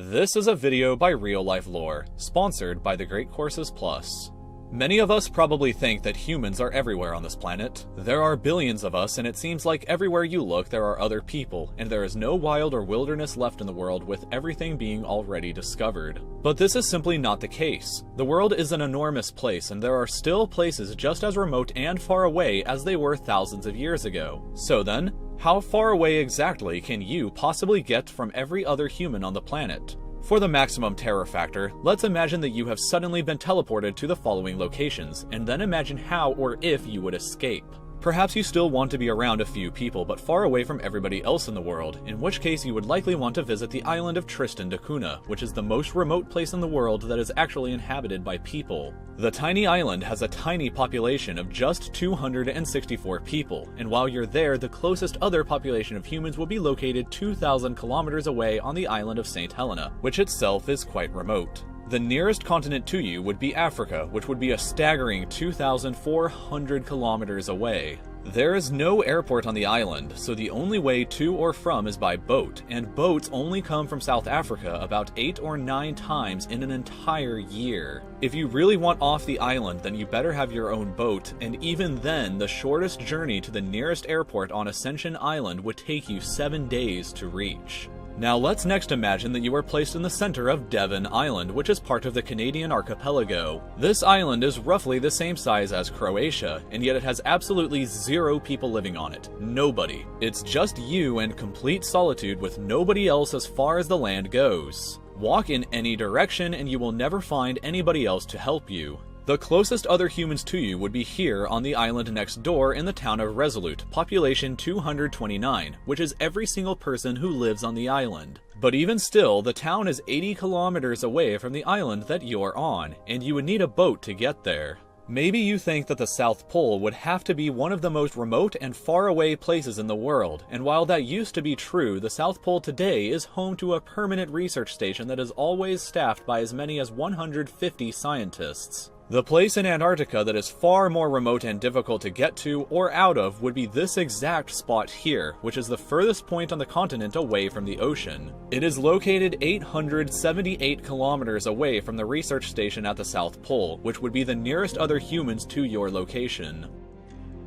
This is a video by RealLifeLore, sponsored by the Great Courses Plus. Many of us probably think that humans are everywhere on this planet. There are billions of us, and it seems like everywhere you look there are other people, and there is no wild or wilderness left in the world with everything being already discovered. But this is simply not the case. The world is an enormous place, and there are still places just as remote and far away as they were thousands of years ago. So then, how far away exactly can you possibly get from every other human on the planet? For the maximum terror factor, let's imagine that you have suddenly been teleported to the following locations, and then imagine how or if you would escape. Perhaps you still want to be around a few people, but far away from everybody else in the world, in which case you would likely want to visit the island of Tristan da Cunha, which is the most remote place in the world that is actually inhabited by people. The tiny island has a tiny population of just 264 people, and while you're there, the closest other population of humans will be located 2,000 kilometers away on the island of St. Helena, which itself is quite remote. The nearest continent to you would be Africa, which would be a staggering 2,400 kilometers away. There is no airport on the island, so the only way to or from is by boat, and boats only come from South Africa about 8 or 9 times in an entire year. If you really want off the island, then you better have your own boat, and even then, the shortest journey to the nearest airport on Ascension Island would take you 7 days to reach. Now let's next imagine that you are placed in the center of Devon Island, which is part of the Canadian archipelago. This island is roughly the same size as Croatia, and yet it has absolutely 0 people living on it. Nobody. It's just you and complete solitude with nobody else as far as the land goes. Walk in any direction and you will never find anybody else to help you. The closest other humans to you would be here on the island next door in the town of Resolute, population 229, which is every single person who lives on the island. But even still, the town is 80 kilometers away from the island that you're on, and you would need a boat to get there. Maybe you think that the South Pole would have to be one of the most remote and far away places in the world, and while that used to be true, the South Pole today is home to a permanent research station that is always staffed by as many as 150 scientists. The place in Antarctica that is far more remote and difficult to get to or out of would be this exact spot here, which is the furthest point on the continent away from the ocean. It is located 878 kilometers away from the research station at the South Pole, which would be the nearest other humans to your location.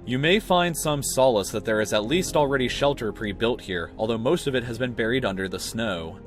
You may find some solace that there is at least already shelter pre-built here, although most of it has been buried under the snow.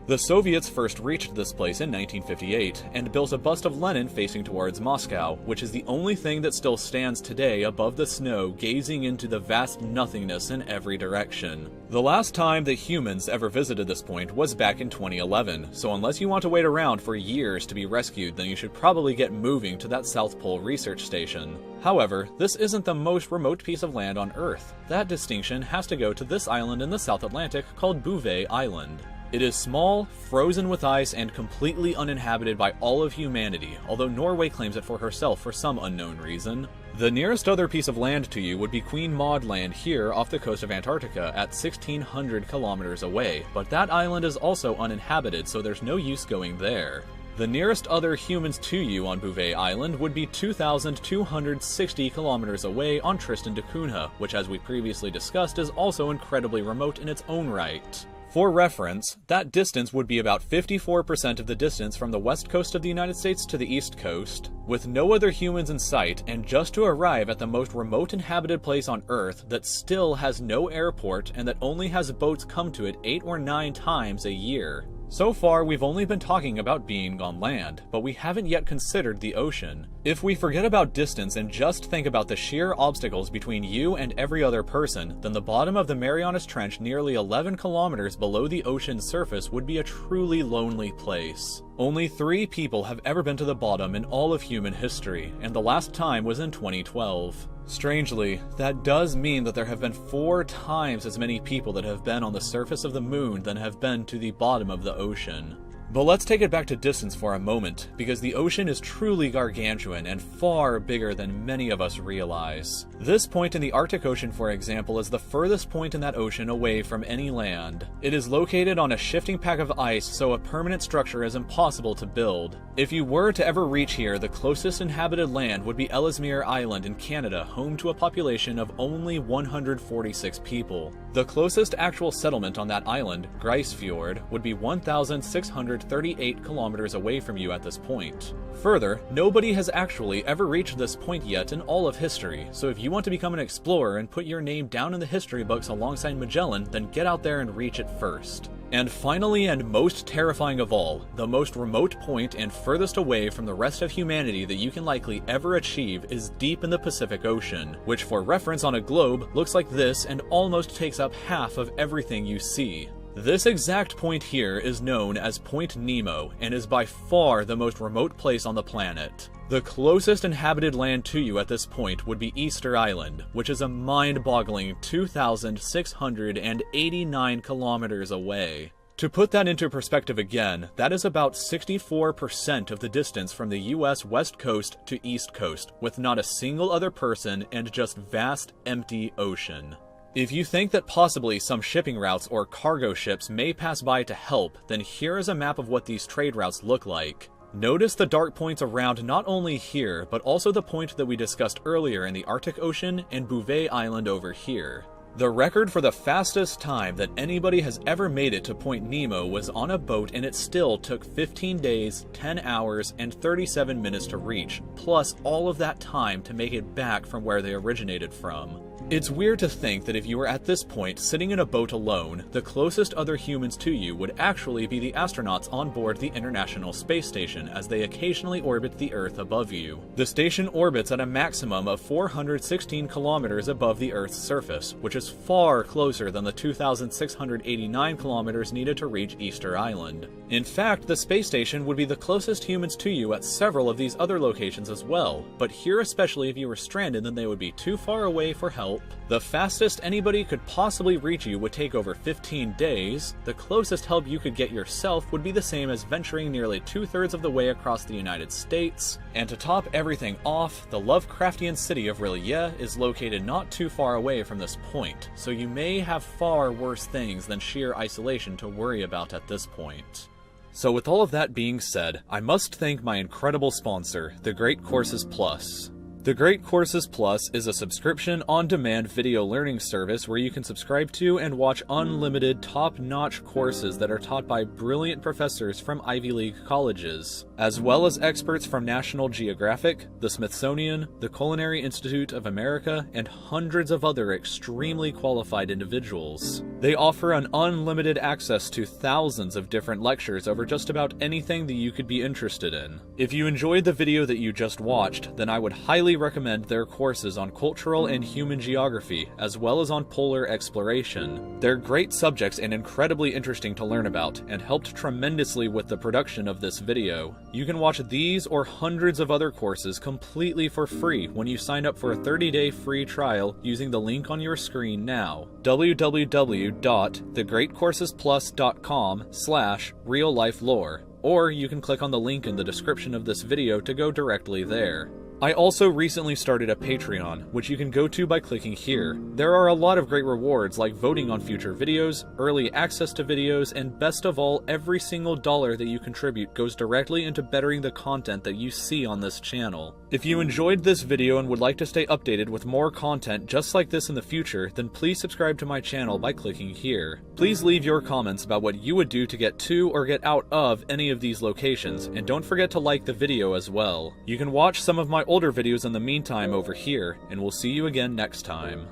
The Soviets first reached this place in 1958 and built a bust of Lenin facing towards Moscow, which is the only thing that still stands today above the snow, gazing into the vast nothingness in every direction. The last time that humans ever visited this point was back in 2011, so unless you want to wait around for years to be rescued, then you should probably get moving to that South Pole research station. However, this isn't the most remote piece of land on Earth. That distinction has to go to this island in the South Atlantic called Bouvet Island. It is small, frozen with ice, and completely uninhabited by all of humanity, although Norway claims it for herself for some unknown reason. The nearest other piece of land to you would be Queen Maud Land here off the coast of Antarctica at 1,600 kilometers away, but that island is also uninhabited, so there's no use going there. The nearest other humans to you on Bouvet Island would be 2,260 kilometers away on Tristan da Cunha, which, as we previously discussed, is also incredibly remote in its own right. For reference, that distance would be about 54% of the distance from the west coast of the United States to the east coast. With no other humans in sight, and just to arrive at the most remote inhabited place on Earth that still has no airport and that only has boats come to it 8 or 9 times a year. So far, we've only been talking about being on land, but we haven't yet considered the ocean. If we forget about distance and just think about the sheer obstacles between you and every other person, then the bottom of the Marianas Trench nearly 11 kilometers below the ocean's surface would be a truly lonely place. Only 3 people have ever been to the bottom in all of human history, and the last time was in 2012. Strangely, that does mean that there have been 4 times as many people that have been on the surface of the moon than have been to the bottom of the ocean. But let's take it back to distance for a moment, because the ocean is truly gargantuan and far bigger than many of us realize. This point in the Arctic Ocean, for example, is the furthest point in that ocean away from any land. It is located on a shifting pack of ice, so a permanent structure is impossible to build. If you were to ever reach here, the closest inhabited land would be Ellesmere Island in Canada, home to a population of only 146 people. The closest actual settlement on that island, Grijsfjord, would be 1,638 kilometers away from you at this point. Further, nobody has actually ever reached this point yet in all of history, so if you want to become an explorer and put your name down in the history books alongside Magellan, then get out there and reach it first. And finally, and most terrifying of all, the most remote point and furthest away from the rest of humanity that you can likely ever achieve is deep in the Pacific Ocean, which for reference on a globe looks like this and almost takes up half of everything you see. This exact point here is known as Point Nemo and is by far the most remote place on the planet. The closest inhabited land to you at this point would be Easter Island, which is a mind-boggling 2,689 kilometers away. To put that into perspective again, that is about 64% of the distance from the US West Coast to East Coast, with not a single other person and just vast, empty ocean. If you think that possibly some shipping routes or cargo ships may pass by to help, then here is a map of what these trade routes look like. Notice the dark points around not only here, but also the point that we discussed earlier in the Arctic Ocean and Bouvet Island over here. The record for the fastest time that anybody has ever made it to Point Nemo was on a boat, and it still took 15 days, 10 hours, and 37 minutes to reach, plus all of that time to make it back from where they originated from. It's weird to think that if you were at this point sitting in a boat alone, the closest other humans to you would actually be the astronauts on board the International Space Station, as they occasionally orbit the Earth above you. The station orbits at a maximum of 416 kilometers above the Earth's surface, which is far closer than the 2,689 kilometers needed to reach Easter Island. In fact, the space station would be the closest humans to you at several of these other locations as well, but here especially if you were stranded, then they would be too far away for help. The fastest anybody could possibly reach you would take over 15 days. The closest help you could get yourself would be the same as venturing nearly 2/3 of the way across the United States. And to top everything off, the Lovecraftian city of RealLifeLore is located not too far away from this point, so you may have far worse things than sheer isolation to worry about at this point. So with all of that being said, I must thank my incredible sponsor, The Great Courses Plus. The Great Courses Plus is a subscription on-demand video learning service where you can subscribe to and watch unlimited top-notch courses that are taught by brilliant professors from Ivy League colleges, as well as experts from National Geographic, the Smithsonian, the Culinary Institute of America, and hundreds of other extremely qualified individuals. They offer an unlimited access to thousands of different lectures over just about anything that you could be interested in. If you enjoyed the video that you just watched, then I would highly recommend their courses on cultural and human geography, as well as on polar exploration. They're great subjects and incredibly interesting to learn about, and helped tremendously with the production of this video. You can watch these or hundreds of other courses completely for free when you sign up for a 30-day free trial using the link on your screen now, www.thegreatcoursesplus.com/RealLifeLore, or you can click on the link in the description of this video to go directly there. I also recently started a Patreon, which you can go to by clicking here. There are a lot of great rewards like voting on future videos, early access to videos, and best of all, every single dollar that you contribute goes directly into bettering the content that you see on this channel. If you enjoyed this video and would like to stay updated with more content just like this in the future, then please subscribe to my channel by clicking here. Please leave your comments about what you would do to get to or get out of any of these locations, and don't forget to like the video as well. You can watch some of my older videos in the meantime over here, and we'll see you again next time.